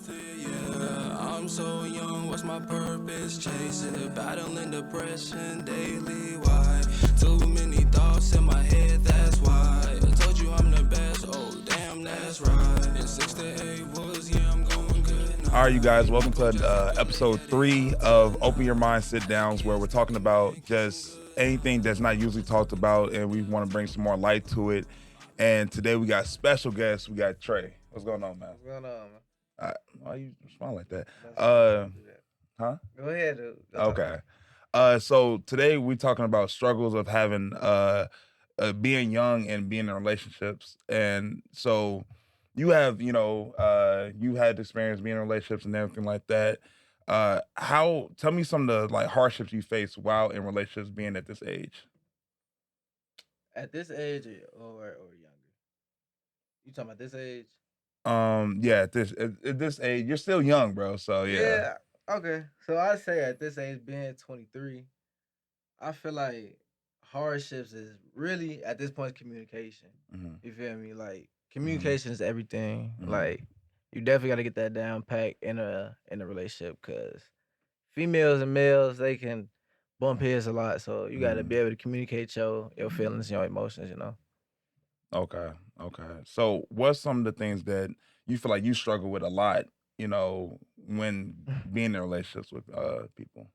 Yeah, I'm so young, what's my purpose? Chasing the battling depression daily. Why? Too many thoughts in my head, that's why. I told you I'm the best, oh damn, that's right. And 6 to 8 was, yeah, I'm going good now. All right, you guys, welcome to episode 3 of Open Your Mind Sit-Downs, where we're talking about just anything that's not usually talked about, and we want to bring some more light to it. And today we got special guests. We got Trey. What's going on, man? What's going on, man? Why you smile like that? That's how I do that. Huh? Go ahead, dude. Go talk. Okay. So today we're talking about struggles of having being young and being in relationships. And so you have, you had experience being in relationships and everything like that. How tell me some of the like hardships you face while in relationships being at this age. At this age or younger? You talking about this age? Yeah, at this age, you're still young, bro. So yeah. Yeah. Okay. So I say at this age, being 23, I feel like hardships is really at this point communication. Mm-hmm. You feel me? Like communication is everything. Mhm. Like you definitely got to get that down pat in a relationship because females and males they can bump heads a lot. So you got to be able to communicate your feelings, your emotions. You know. Okay. Okay. So what's some of the things that you feel like you struggle with a lot, when being in relationships with people?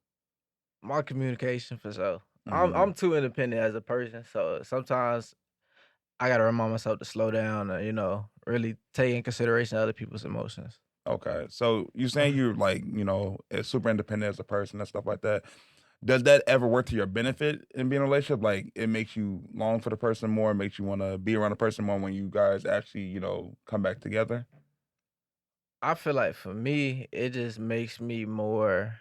My communication for sure. Mhm. I'm too independent as a person, so sometimes I gotta remind myself to slow down and really take in consideration other people's emotions. Okay. So you saying you're like, super independent as a person and stuff like that. Does that ever work to your benefit in being in a relationship? Like it makes you long for the person more, makes you want to be around the person more when you guys actually, come back together? I feel like for me, it just makes me more.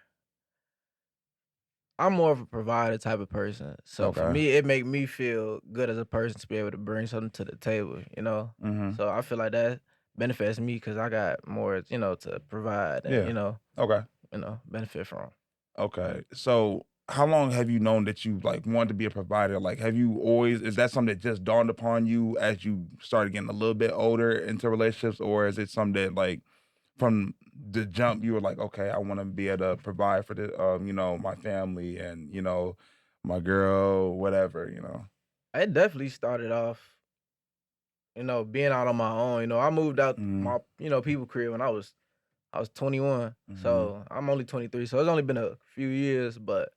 I'm more of a provider type of person, so for Okay. me, it make me feel good as a person to be able to bring something to the table. Mm-hmm. So I feel like that benefits me because I got more, to provide and Yeah. Okay. benefit from. Okay. So how long have you known that you like wanted to be a provider? Like have you always is that something that just dawned upon you as you started getting a little bit older into relationships, or is it something that like from the jump you were like, okay, I want to be able to provide for the my family and my girl, whatever. It definitely started off being out on my own. I moved out Mm-hmm. my, people crib when I was 21. Mm-hmm. So I'm only 23. So it's only been a few years, but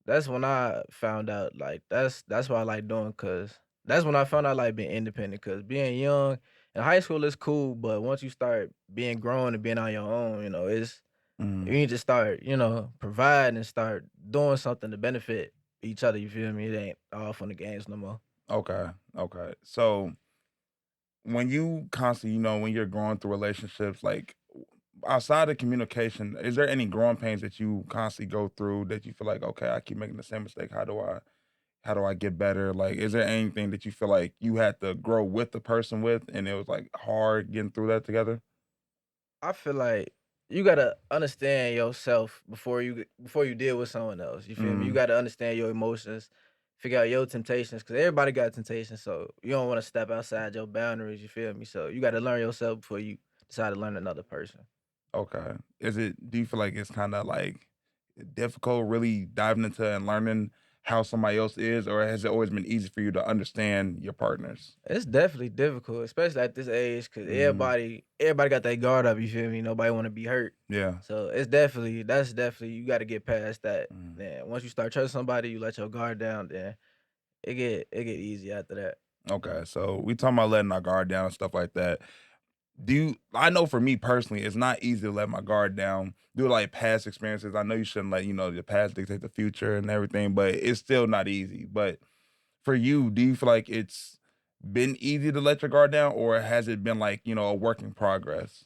that's when I found out like that's what I like doing cuz that's when I found out like being independent cuz being young in high school is cool, but once you start being grown and being on your own, it's Mm-hmm. you need to start, providing and start doing something to benefit each other, you feel me? It ain't all fun and games no more. Okay. Okay. So when you constantly, when you're going through relationships, like outside of communication, is there any growing pains that you constantly go through that you feel like, okay, I keep making the same mistake. How do I get better? Like, is there anything that you feel like you had to grow with the person with, and it was like hard getting through that together? I feel like you gotta understand yourself before you deal with someone else. You feel me? You Mm, gotta understand your emotions, figure out your temptations, because everybody got temptations. So you don't want to step outside your boundaries. You feel me? So you gotta learn yourself before you decide to learn another person. okay. Do you feel like it's kind of like difficult really diving into and learning how somebody else is, or has it always been easy for you to understand your partners? It's definitely difficult, especially at this age, because Mm, everybody got their guard up. You feel me? Nobody want to be hurt. yeah. So that's definitely you got to get past that. Mm. Then once you start trusting somebody, you let your guard down. Then it get easy after that. Okay. So we talking about letting our guard down and stuff like that. I know for me personally, it's not easy to let my guard down. Do like past experiences. I know you shouldn't let, the past dictate the future and everything, but it's still not easy. But for you, do you feel like it's been easy to let your guard down, or has it been like, a work in progress?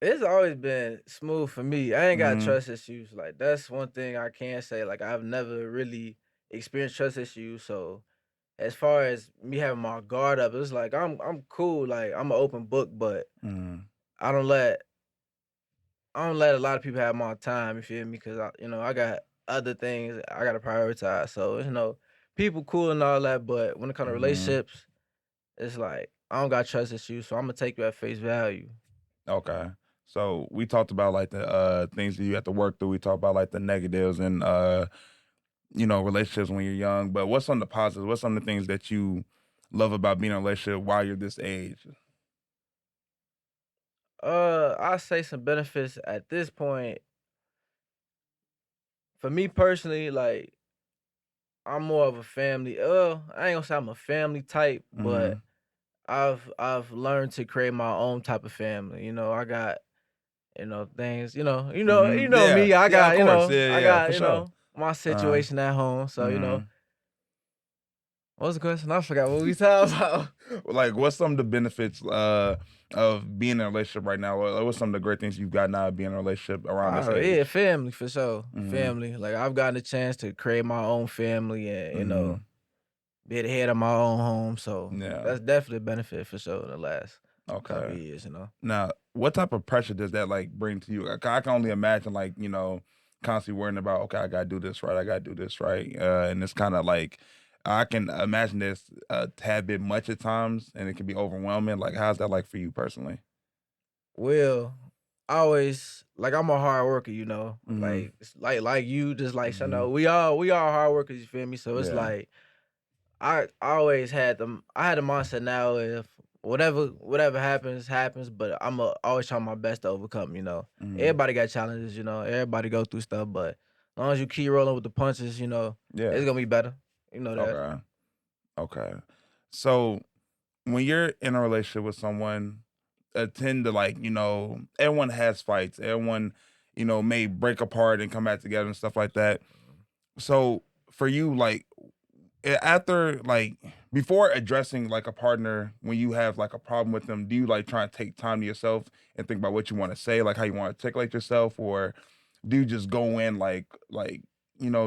It's always been smooth for me. I ain't got Mm-hmm. trust issues. Like that's one thing I can say. Like I've never really experienced trust issues. So as far as me having my guard up, it's like I'm cool. Like I'm an open book, but Mm-hmm. I don't let I don't let a lot of people have my time. You feel me? Because I got other things I gotta prioritize. So people cool and all that, but when it comes to Mm-hmm. relationships, it's like I don't got trust issues. So I'm gonna take you at face value. Okay. So we talked about like the things that you have to work through. We talked about like the negatives and relationships when you're young. But what's some of the positives? What's some of the things that you love about being in a relationship while you're this age? I say some benefits at this point. For me personally, like I'm more of a family. I ain't gonna say I'm a family type, but Mm-hmm. I've learned to create my own type of family. I got things. You Mm-hmm. know Yeah. me. I Yeah, of got course. Yeah, I yeah, got for sure. my Uh-huh. situation at home. So Mm-hmm. what was the question? I forgot what we talking about. Like, what's some of the benefits of being in a relationship right now? What's some of the great things you've gotten out of being in a relationship around this Oh yeah, age? family for sure. Mm-hmm. Family. Like I've gotten a chance to create my own family and Mm-hmm. be the head of my own home. So Yeah. that's definitely a benefit for sure in the last couple Okay. of years. Now, what type of pressure does that like bring to you? I can only imagine like, constantly worrying about, okay, I gotta do this right, I gotta do this right. And it's kind of like I can imagine this a tad bit much at times and it can be overwhelming. Like, how's that like for you personally? Well, I always like I'm a hard worker. Mm-hmm. Like it's like you, just like Mm-hmm. we all hard workers, you feel me? So it's Yeah. like I always had the mindset now if whatever happens, but I'ma always try my best to overcome. Mm-hmm. Everybody got challenges. Everybody go through stuff, but as long as you keep rolling with the punches, Yeah. it's gonna be better. You know that. Okay. Okay. So when you're in a relationship with someone, tend to like, everyone has fights. Everyone, may break apart and come back together and stuff like that. So for you, like after like before addressing like a partner, when you have like a problem with them, do you like try and take time to yourself and think about what you want to say, like how you want to articulate yourself, or do you just go in like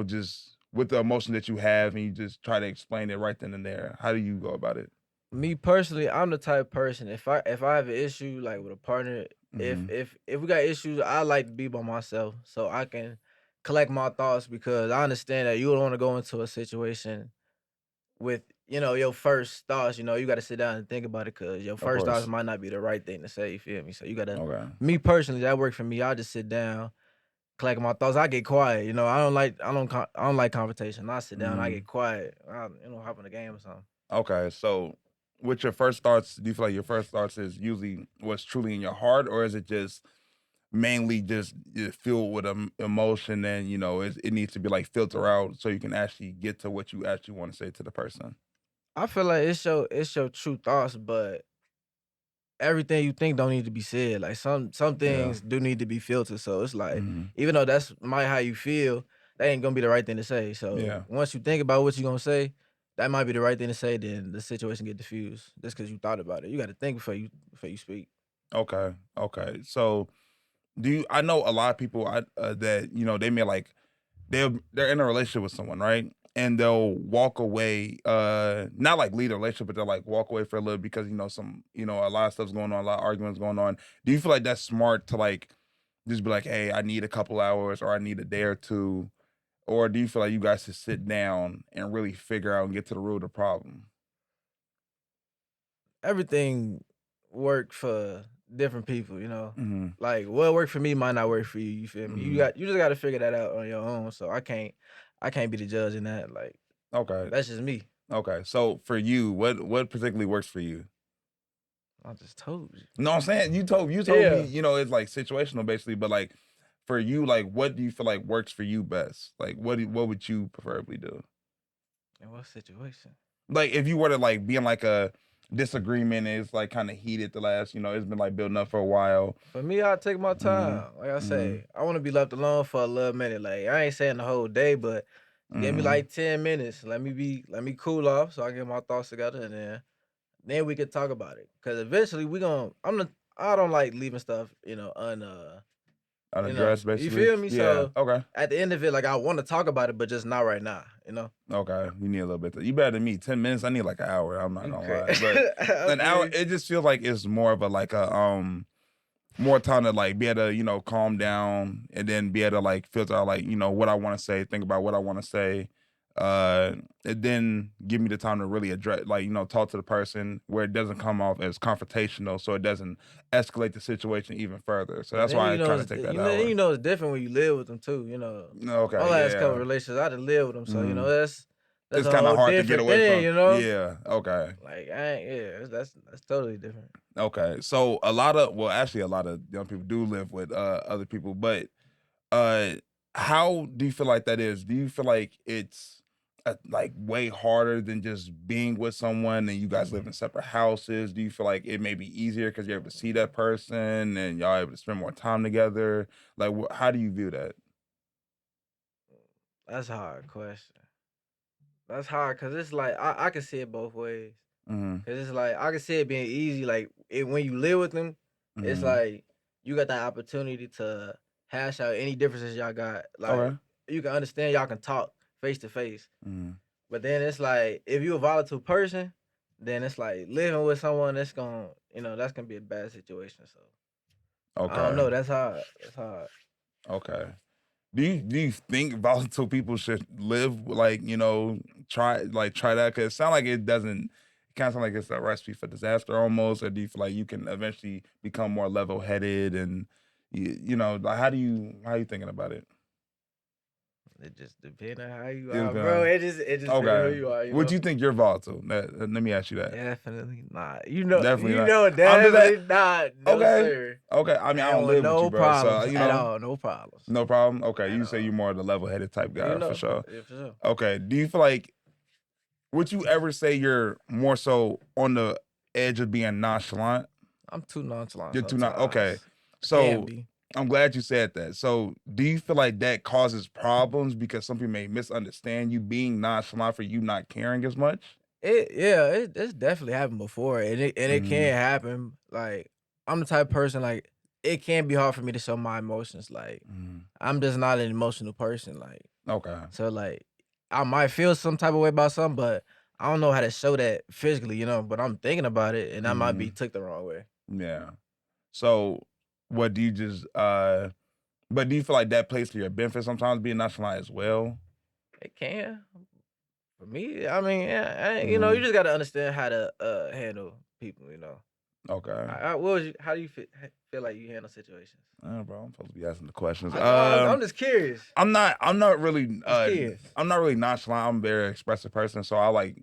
just with the emotion that you have and you just try to explain it right then and there? How do you go about it? Me personally, I'm the type of person if I have an issue like with a partner, if Mm-hmm. if if we got issues, I like to be by myself so I can collect my thoughts because I understand that you don't want to go into a situation with your first thoughts. You got to sit down and think about it because your Of first thoughts course. might not be the right thing to say. You feel me? So you gotta. Okay. Me personally, that worked for me. I just sit down, collect my thoughts. I get quiet. I don't like confrontation. I sit down. I Mm-hmm. get quiet. Hop on the game or something. Okay. So with your first thoughts, do you feel like your first thoughts is usually what's truly in your heart, or is it just mainly just filled with emotion and it needs to be like filter out so you can actually get to what you actually want to say to the person? I feel like it's your true thoughts, but everything you think don't need to be said. Like some Yeah. things do need to be filtered. So it's like Hmm. even though that's might how you feel, that ain't gonna be the right thing to say. So Yeah. once you think about what you're gonna say, that might be the right thing to say. Then the situation get diffused just because you thought about it. You got to think before you speak. Okay. Okay. So do you? I know a lot of people that they may like they're in a relationship with someone, right? And they'll walk away, not like lead a relationship, but they'll like walk away for a little because some a lot of stuff's going on, a lot of arguments going on. Do you feel like that's smart to like just be like, hey, I need a couple hours or I need a day or two, or do you feel like you guys should sit down and really figure out and get to the root of the problem? Everything work for different people. Hmm. Like what worked for me might not work for you. You feel me? Hmm. You just got to figure that out on your own. So I can't be the judge in that. Like Okay. that's just me. Okay. So for you, what particularly works for you? I just told you. No, I'm saying you told me, Yeah. it's like situational basically, but like for you, like what do you feel like works for you best? Like what would you preferably do? In what situation? Like if you were to like be in like a disagreement and it's like kind of heated the last, it's been like building up for a while. For me, I take my Mhm. time. Like I Mhm. say, I want to be left alone for a little minute. Like I ain't saying the whole day, but give me Mhm. like 10 minutes. Let me cool off so I get my thoughts together, and then we could talk about it. Cause eventually we gonna. I don't like leaving stuff, Unaddressed you basically. feel me? Yeah. So Okay. at the end of it, like I want to talk about it, but just not right now. Okay. You need a little bit. You better than me. 10 minutes. I need like an hour. I'm not gonna Okay. lie, but I an feel hour. you. It just feels like it's more of a like a more time to like be able to calm down and then be able to like filter out like what I want to say, think about what I want to say, and then give me the time to really address, like, talk to the person where it doesn't come off as confrontational, so it doesn't escalate the situation even further. So But that's then why I kind of take that hour. it's different when you live with them too. My Okay, last couple yeah. relationships, I done live with them, so Mhm. that's It's a kind of whole hard to get different away thing. from. Yeah. Okay. Like that's totally different. Okay. So actually, a lot of young people do live with other people, but uh, how do you feel like that is? Do you feel like it's like way harder than just being with someone and you guys live in separate houses? Do you feel like it may be easier because you're able to see that person and y'all able to spend more time together? Like, how do you view that? That's a hard question. That's hard because it's like I can see it both ways. Mm-hmm. Cause it's like I can see it being easy. Like when you live with them, it's Mm-hmm. like you got that opportunity to hash out any differences y'all got. Like Okay. you can understand, y'all can talk face to face. Mm-hmm. But then it's like if you're a volatile person, then it's like living with someone that's that's gonna be a bad situation. So I don't Okay. know. That's hard. That's hard. Okay. Do you think volatile people should live like try that? Because it sounds like it doesn't. It kind of sound like it's a recipe for disaster almost. Or do you feel like you can eventually become more level headed and like how you thinking about it? It just depends on how you It's are, bro. been It just depends on okay. who you are. Would you think you're volatile? Let me ask you that. Definitely not. Definitely You not. know, I'm just definitely not. No, okay. sir. Okay. I mean, I I ain't don't with live with you, no bro. So problems at all. No problems no problem. Okay, at you say you're all. more of the level headed type guy for sure. Yeah, for sure. Okay. Do you feel like would you ever say you're more so on the edge of being nonchalant? I'm too nonchalant You're too not okay. sometimes. I can So be. I'm glad you said that. So do you feel like that causes problems because some people may misunderstand you being nonchalant for you not caring as much? It's definitely happened before, and it Mm, can happen. Like I'm the type of person like it can be hard for me to show my emotions. Like mm, I'm just not an emotional person. Like okay. so, like I might feel some type of way about something, but I don't know how to show that physically. But I'm thinking about it, and that might be Mm, took the wrong way. yeah. So what do you just but do you feel like that plays to your benefit sometimes being nonchalant as well? It can. For me, I mean, you Mm, just gotta understand how to handle people. okay. What was you? How do you feel like you handle situations? Bro, I'm supposed to be asking the questions. I know. I'm just curious. I'm not really Just curious. I'm not really nonchalant. I'm a very expressive person. So I like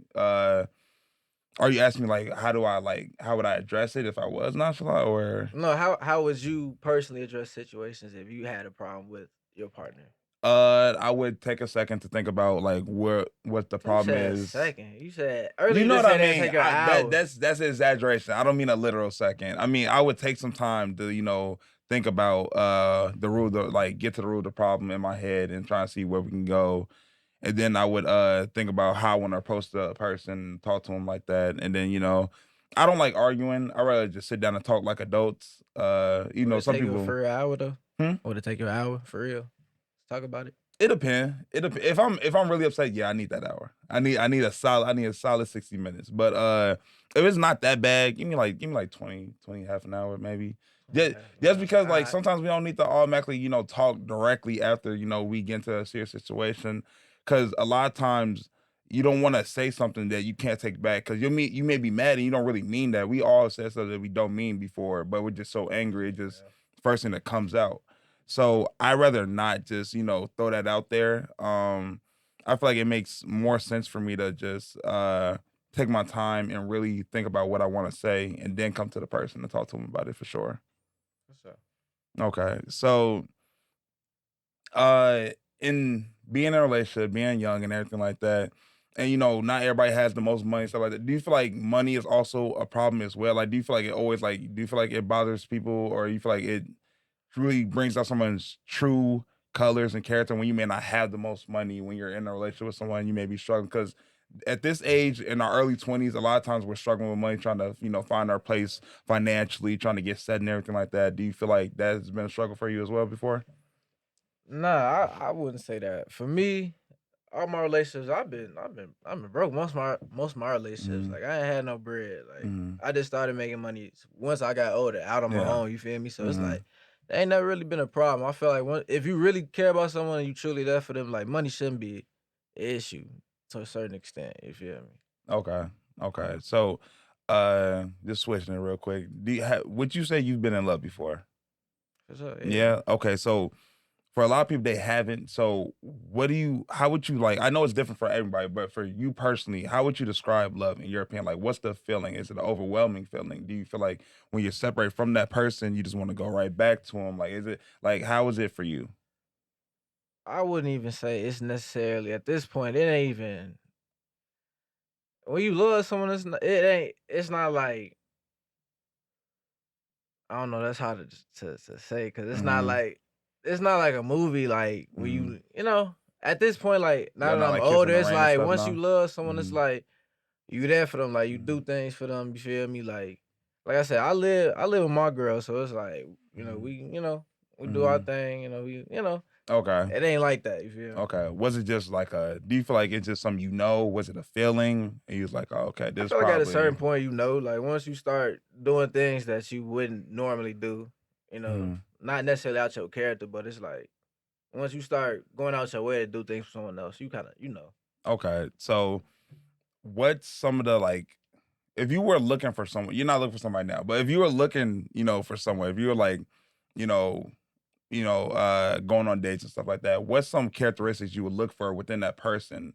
are you asking me like how would I address it if I was nonchalant or No, how would you personally address situations if you had a problem with your partner? I would take a second to think about like what the You problem said a is. second. You said You earlier. You know just what I said that mean? take an hour. That's an exaggeration. I don't mean a literal second. I mean I would take some time to think about the root of like get to the root of the problem in my head and try and see where we can go. And then I would think about how I want to approach the person, talk to them like that. And then I don't like arguing. I rather just sit down and talk like adults. Would it Some take you people. for an hour though? Hmm? Would it take you an hour for real? Let's talk about it. It depends. If I'm really upset, yeah, I need that hour. I need a solid 60 minutes. But if it's not that bad, give me like 20 half an hour maybe. Just because like Alright. sometimes we don't need to automatically, talk directly after, we get into a serious situation. Cause a lot of times you don't want to say something that you can't take back. Cause you may be mad and you don't really mean that. We all said stuff that we don't mean before, but we're just so angry. It just Yeah. first thing that comes out. So I rather not just, throw that out there. I feel like it makes more sense for me to just take my time and really think about what I want to say and then come to the person and talk to them about it for sure. What's up? Okay. So uh in being in a relationship, being young and everything like that, and not everybody has the most money, stuff like that. Do you feel like money is also a problem as well? Like do you feel like it always like do you feel like it bothers people or you feel like it really brings out someone's true colors and character when you may not have the most money when you're in a relationship with someone you may be struggling because at this age in our early 20s a lot of times we're struggling with money trying to find our place financially trying to get set and everything like that. Do you feel like that has been a struggle for you as well before? Nah, I wouldn't say that. For me, all my relationships, I've been broke. Most of my relationships, Mm, like I ain't had no bread. Like mm, I just started making money once I got older, out on my yeah. own. You feel me? So it's Mm-hmm. like that ain't never really been a problem. I feel like if you really care about someone and you truly there for them, like money shouldn't be issue to a certain extent. You feel me? Okay. So, just switching it real quick. Would you say you've been in love before? For sure, yeah. Yeah. Okay. So, for a lot of people, they haven't. So, how would you like? I know it's different for everybody, but for you personally, how would you describe love in your opinion? Like, what's the feeling? Is it an overwhelming feeling? Do you feel like when you're separated from that person, you just want to go right back to them? Like, is it like, how is it for you? I wouldn't even say it's necessarily at this point. It ain't even when you love someone. It ain't. It's not like I don't know. That's hard to say because Hmm. it's not like a movie. Like when Hmm. you know at this point, like now Y'all that not I'm like kissing older, the it's rain and like stuff once you now. love someone, it's Hmm. like you there for them. Like you do Hmm. things for them. You feel me? Like I said, I live with my girl, so it's like Hmm. we do our Hmm. thing. Okay. It ain't like that. You feel me? Okay. Was it just like do you feel like it's just something you know? Was it a feeling? And you was like, oh, okay, I this feel like at a certain probably. point, like once you start doing things that you wouldn't normally do, Mhm. not necessarily out your character, but it's like once you start going out your way to do things for someone else, you kind of. Okay. So what's some of the like if you were looking for someone, you're not looking for somebody now, but if you were looking, for someone, if you were like, you know, going on dates and stuff like that, what's some characteristics you would look for within that person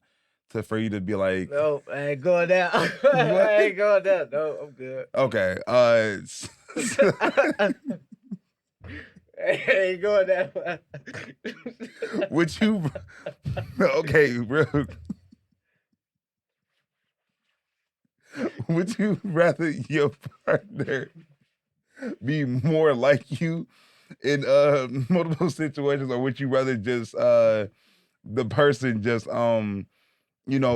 for you to be like, No, I ain't going down. what? I ain't going down. No, I'm good. Okay. I ain't going down. Would you okay, real would you rather your partner be more like you in multiple situations, or would you rather just the person just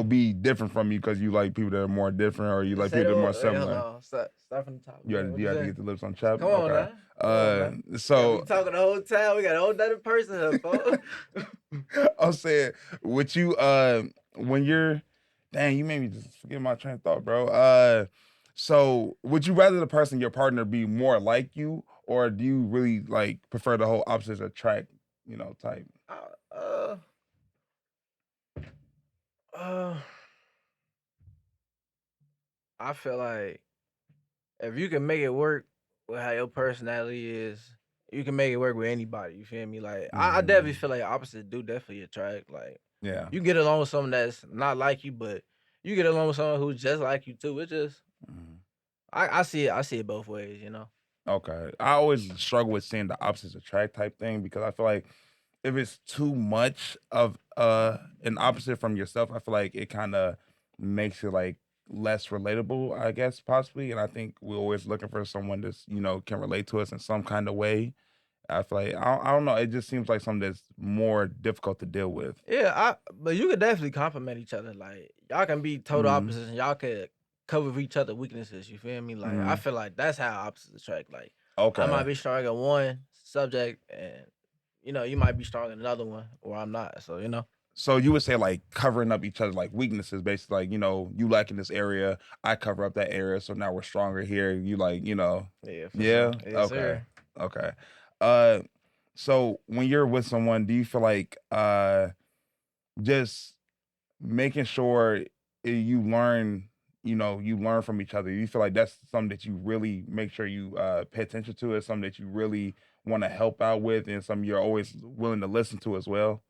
be different from you because you like people that are more different, or you like Say people the that are more word. Wait, hold similar? on. Start from the top You again. had, What you you had to say? get the lips on chop. Come on Okay. now. Come on now. Got me So talking the whole time. We got a whole other person here, folks. I'm saying, would you when you're dang, you made me just forget my train of thought, bro. So would you rather the person, your partner, be more like you, or do you really like prefer the whole opposites attract, type? uh, uh, I feel like if you can make it work with how your personality is, you can make it work with anybody. You feel me? Like I definitely Hmm. feel like opposites do definitely attract. Like Yeah. you get along with someone that's not like you, but you get along with someone who's just like you too. It just Mhm. I see it both ways. Okay. I always struggle with seeing the opposites attract type thing because I feel like if it's too much of an opposite from yourself, I feel like it kind of makes it like less relatable, I guess, possibly. And I think we're always looking for someone that's, can relate to us in some kind of way. I feel like I don't know, it just seems like something that's more difficult to deal with. Yeah, but you could definitely compliment each other. Like y'all can be total Hmm. opposites, and y'all could cover for each other weaknesses. You feel me? Like I Hmm. feel like that's how opposites attract. Like I might Okay. be strong in one subject, and you might be strong in another one, or I'm not. So. So you would say like covering up each other's like weaknesses, basically, like, you lack in this area, I cover up that area, so now we're stronger here. You like, Yeah, for sure. yeah, Yes, okay, sir. okay. Uh, so when you're with someone, do you feel like just making sure you learn, you learn from each other? You feel like that's something that you really make sure you pay attention to, is something that you really want to help out with, and something you're always willing to listen to as well?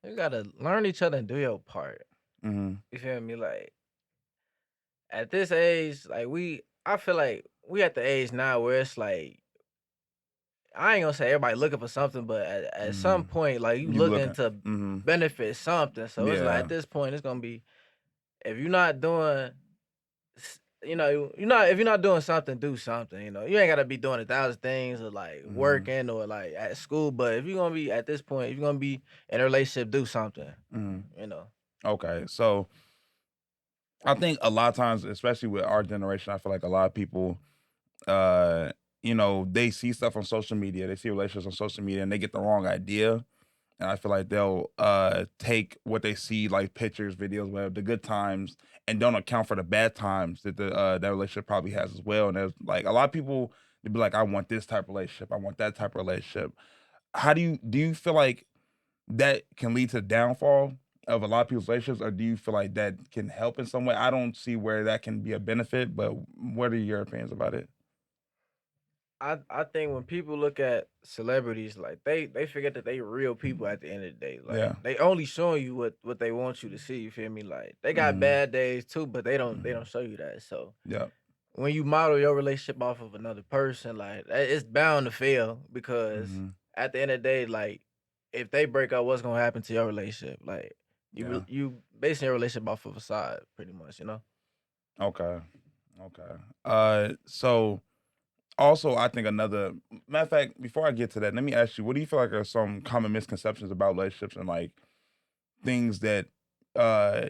You gotta learn each other and do your part. Hmm. You feel me? Like at this age, I feel like we at the age now where it's like I ain't gonna say everybody looking for something, but at some Hmm. point, like you You looking looking. to Hmm. benefit something. So it's like Yeah. at this point, it's gonna be if you're not doing, if you're not doing something, do something. You ain't gotta be doing 1,000 things or like Mhm. working or like at school. But if you're gonna be at this point, if you're gonna be in a relationship, do something. Mhm. You know. Okay. So I think a lot of times, especially with our generation, I feel like a lot of people, uh, they see stuff on social media, they see relationships on social media, and they get the wrong idea. And I feel like they'll take what they see, like pictures, videos, whatever, the good times, and don't account for the bad times that that relationship probably has as well. And there's like a lot of people, they be like, I want this type of relationship, I want that type of relationship. How do you feel like that can lead to downfall of a lot of people's relationships, or do you feel like that can help in some way? I don't see where that can be a benefit, but what are your opinions about it? I think when people look at celebrities, like they forget that they real people at the end of the day. Like Yeah. they only showing you what they want you to see. You feel me? Like they got Mhm. bad days too, but they don't show you that. So Yeah. when you model your relationship off of another person, like it's bound to fail because Mhm. at the end of the day, like if they break up, what's gonna happen to your relationship? Like Yeah. you basing your relationship off of a side, pretty much. You know. Okay. Okay. So also, I think another matter of fact, before I get to that, let me ask you, what do you feel like are some common misconceptions about relationships and like things that uh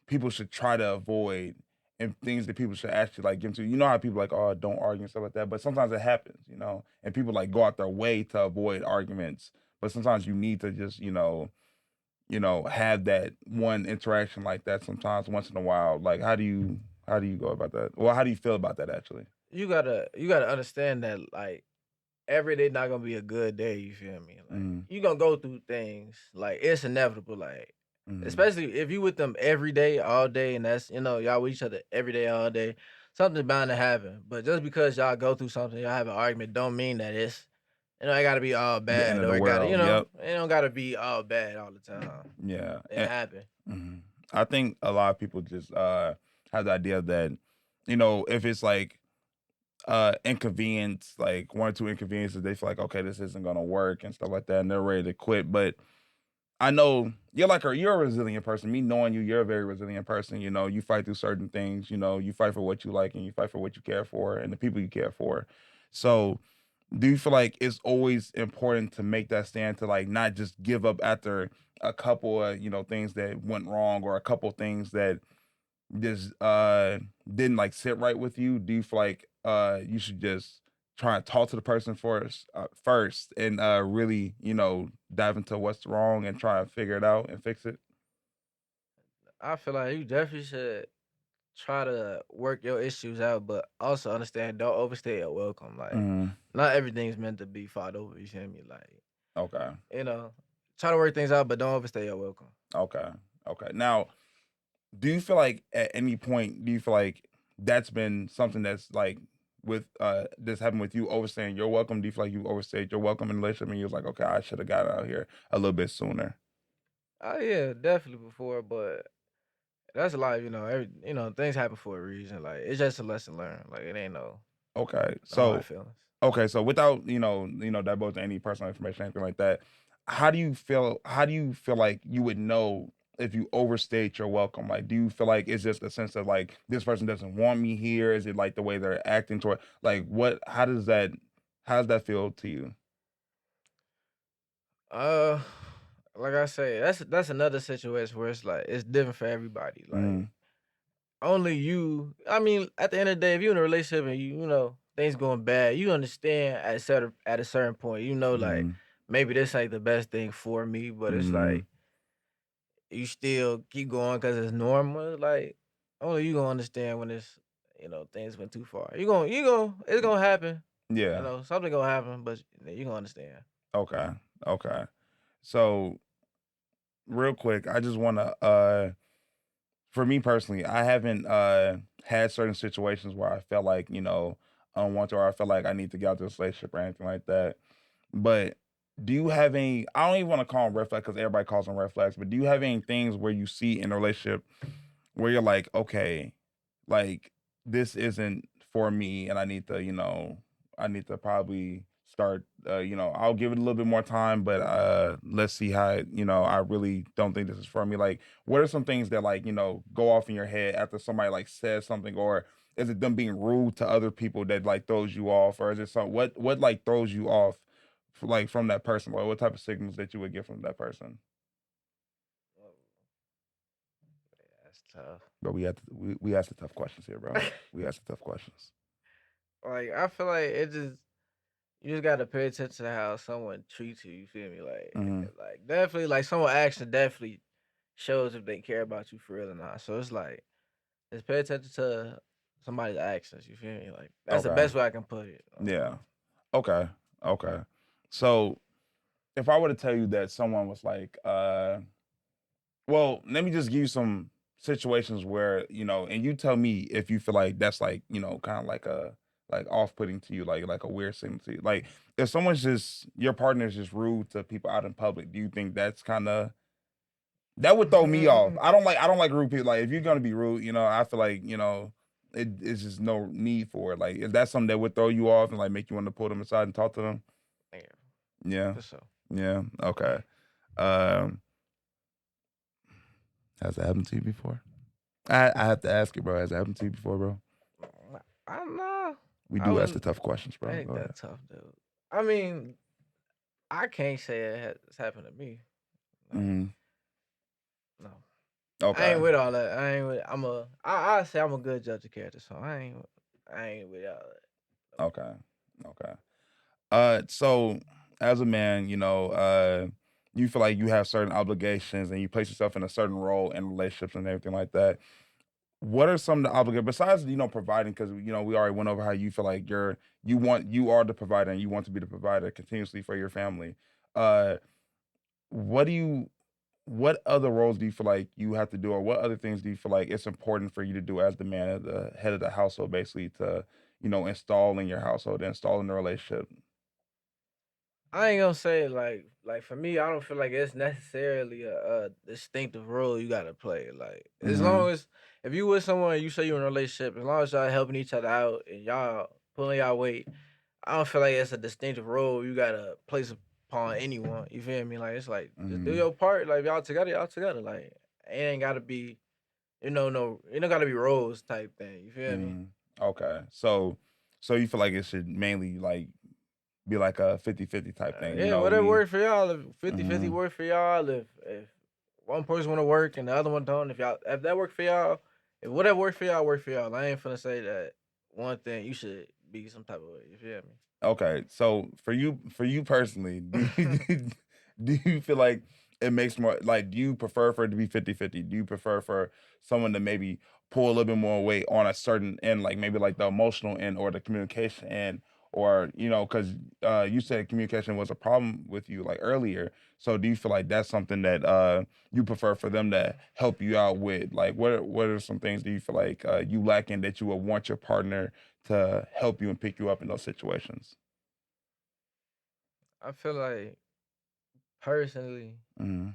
people should try to avoid and things that people should actually like get into? You know how people like, oh, don't argue and stuff like that, but sometimes it happens, and people like go out their way to avoid arguments, but sometimes you need to just, have that one interaction like that sometimes once in a while. Like how do you go about that? Well, how do you feel about that actually? You gotta understand that like every day not gonna be a good day. You feel me? Like Mm, you gonna go through things. Like it's inevitable. Like mm, especially if you with them every day, all day, and that's y'all with each other every day, all day. Something's bound to happen. But just because y'all go through something, y'all have an argument, don't mean that it's it gotta be all the end bad of the or it gotta world. Yep. it don't gotta be all bad all the time. Yeah. It happen. Mhm. I think a lot of people just have the idea that, if it's like inconvenience, like one or two inconveniences, they feel like, okay, this isn't gonna work and stuff like that, and they're ready to quit. But I know you're a resilient person. Me knowing you, you're a very resilient person. You fight through certain things. You fight for what you like and you fight for what you care for and the people you care for. So do you feel like it's always important to make that stand to like not just give up after a couple of things that went wrong or a couple things that just didn't like sit right with you? Do you feel like you should just try and talk to the person first and really dive into what's wrong and try and figure it out and fix it? I feel like you definitely should try to work your issues out, but also understand don't overstay your welcome. Like Mm, not everything's meant to be fought over. You feel me? Like okay. you know, try to work things out, but don't overstay your welcome. Okay. Okay. Now, do you feel like at any point do you feel like that's been something that's like with this happened with you overstaying your welcome? Do you feel like you overstayed your welcome in a relationship and you was like, okay, I should have got out here a little bit sooner? Oh yeah, definitely before, but that's life. Things happen for a reason. Like it's just a lesson learned. Like it ain't Okay. no hard So feelings. without divulging any personal information, anything like that, how do you feel like you would know if you overstayed your welcome? Like, do you feel like it's just a sense of like this person doesn't want me here? Is it like the way they're acting toward like what how does that feel to you? Uh, like I say, that's another situation where it's like it's different for everybody. Like Mm, only you. I mean, at the end of the day, if you're in a relationship and things going bad, you understand at a certain point. Like mm, maybe this ain't the best thing for me, but it's mm, like you still keep going because it's normal. Like only you gonna understand when it's things went too far. It's gonna happen. yeah. Something gonna happen, but you gonna understand. Okay. Okay. So real quick, I just want to for me personally, I haven't had certain situations where I felt like, unwanted or I felt like I need to get out of this relationship or anything like that. But do you have any, I don't even want to call them red flags because everybody calls them red flags, but do you have any things where you see in a relationship where you're like, okay, like this isn't for me and I need to probably start, I'll give it a little bit more time, but let's see how, I really don't think this is for me. Like, what are some things that like, go off in your head after somebody like says something, or is it them being rude to other people that like throws you off, or is it what like throws you off like from that person? Like what type of signals that you would get from that person? Oh, that's tough. But we ask the tough questions here, bro. We ask the tough questions. Like I feel like you just gotta pay attention to how someone treats you. You feel me? Hmm. Like definitely, like someone action definitely shows if they care about you for real or not. So it's like just pay attention to somebody's actions. You feel me? Like that's the Okay. best way I can put it. Yeah. Okay. Okay. So if I were to tell you that someone was like, Well, let me just give you some situations where, and you tell me if you feel like that's like, kind of like off-putting to you, like a weird thing to you. Like if someone's just your partner is just rude to people out in public, do you think that's kind of that would throw me off? I don't like rude people. Like if you're gonna be rude, I feel like, it's just no need for it. Like is that something that would throw you off and like make you want to pull them aside and talk to them? Yeah, Yeah. for sure. Yeah. Okay. Um, has that happened to you before? I have to ask you, bro. Has that happened to you before, bro? I don't know. We I do ask the wouldn't. tough questions, bro. I ain't Go ahead. that tough, dude. I mean, I can't say it's happened to me. Like, Hmm. no, I Okay. ain't with all that. I ain't with. I say I'm a good judge of character, so I ain't with all that. Okay. Okay. So as a man, you feel like you have certain obligations and you place yourself in a certain role in relationships and everything like that. What are some of the obligations besides, providing? Because we already went over how you feel like you are the provider and you want to be the provider continuously for your family. Uh, what do you what other roles do you feel like you have to do, or what other things do you feel like it's important for you to do as the man, as the head of the household, basically to, install in your household, install in the relationship? I ain't gonna say like for me, I don't feel like it's necessarily a distinctive role you gotta play. Like as Mm-hmm. long as if you with someone, you say you're in a relationship, as long as y'all helping each other out and y'all pulling y'all weight, I don't feel like it's a distinctive role you gotta place upon anyone. You feel me? Like it's like just do Mm-hmm. your part. Like y'all together, y'all together. Like it ain't gotta be, no, it don't gotta be roles type thing. You feel me? Mm-hmm. Okay. So you feel like it should mainly like be like a 50-50 type thing, Yeah, whatever we works for y'all. If 50-50 mm-hmm. work for y'all, if one person want to work and the other one don't, if that work for y'all, if whatever work for y'all, work for y'all. I ain't finna say that one thing you should be some type of way. You feel me? Okay, so for you personally, do you feel like it makes more like do you prefer for it to be 50-50? Do you prefer for someone to maybe pull a little bit more weight on a certain end, like maybe like the emotional end or the communication end, or because you said communication was a problem with you like earlier. So do you feel like that's something that you prefer for them to help you out with? Like what are some things do you feel like you lacking that you would want your partner to help you and pick you up in those situations? I feel like personally, Mhm,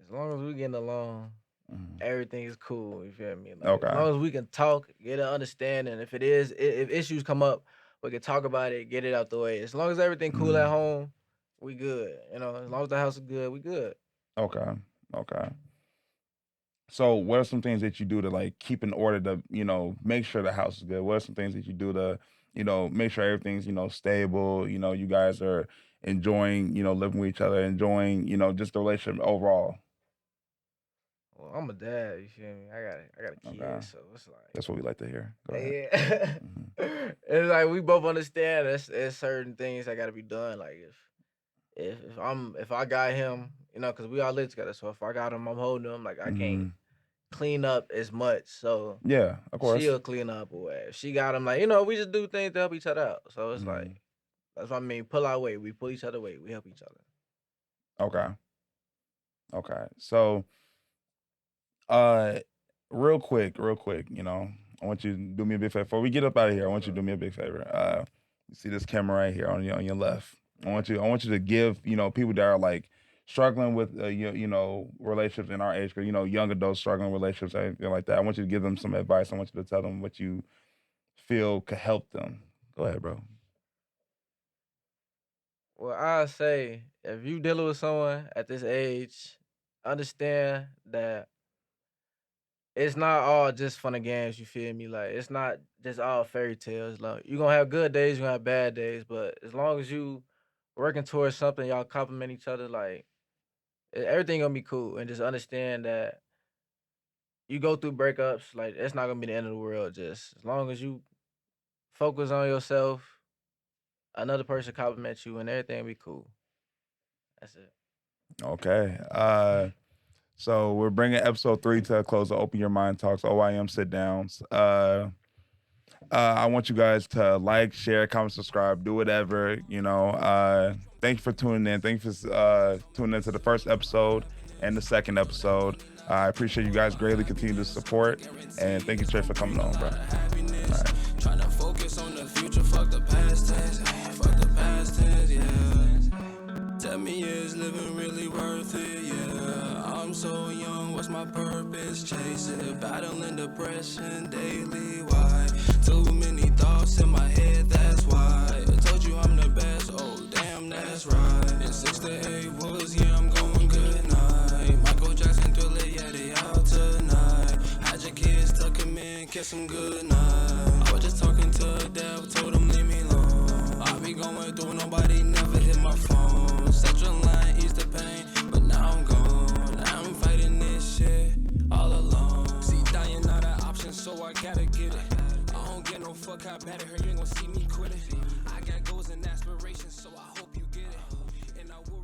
as long as we getting along, mhm. everything is cool. You feel me? Like as Okay. long as we can talk, get an understanding. If issues come up, we can talk about it, get it out the way. As long as everything cool at Mhm. home, we good. As long as the house is good, we good. Okay. Okay. So, what are some things that you do to like keep in order to, make sure the house is good? What are some things that you do to, make sure everything's, stable? You guys are enjoying, living with each other, enjoying, just the relationship overall. Well, I'm a dad. You feel me? I got a Okay. kid, so it's like, That's what we like to hear. Go ahead. yeah. Hmm. It's like we both understand there's certain things that gotta be done. Like if I got him, because we all live together. So if I got him, I'm holding him. Like I can't Hmm. clean up as much. So Yeah, of course. she'll clean up away. If she got him, like we just do things to help each other out. So it's Hmm. like that's what I mean. Pull our weight. We pull each other weight. We help each other. Okay. Okay. So, Uh, real quick, I want you to do me a big favor. Before we get up out of here, I want you to do me a big favor. You see this camera right here on your left. I want you to give, people that are like struggling with relationships in our age group, young adults struggling with relationships, anything like that. I want you to give them some advice. I want you to tell them what you feel could help them. Go ahead, bro. Well, I say if you dealing with someone at this age, understand that it's not all just fun and games. You feel me? Like it's not just all fairy tales. Like you gonna have good days, you gonna have bad days, but as long as you working towards something, y'all compliment each other. Like everything gonna be cool, and just understand that you go through breakups. Like it's not gonna be the end of the world. Just as long as you focus on yourself, another person compliments you, and everything be cool. That's it. Okay. So we're bringing episode 3 to a close. To Open Your Mind Talks OYM Sit Downs. I want you guys to like, share, comment, subscribe, do whatever. Thank you for tuning in. Thank you for tuning into the first episode. and the second episode. I appreciate you guys greatly. Continue to support, and thank you, Trey, for coming on, bro. All right. Trying to focus on the future, fuck the past tense. Fuck the past tense, yeah. Tell me, is living really worth it, yeah. I'm so young, what's my purpose? Chasing, battling depression daily, why? Too many thoughts in my head, that's why. I told you I'm the best, oh damn, that's right. In 6 to 8 woods, yeah, I'm going good night. Michael Jackson, Thriller, yeah, they out tonight. Had your kids, tuck 'em in, kiss 'em good night. I was just talking to a dev, told him leave me alone. I be going through, nobody never hit my phone. Central line, ease the pain, but now I'm gone. Now I'm fighting this shit all alone. See, dying not an option, so I gotta get it. I don't get no fuck how bad it hurt, you ain't gon' see me quit it. I got goals and aspirations, so I hope you get it. And I will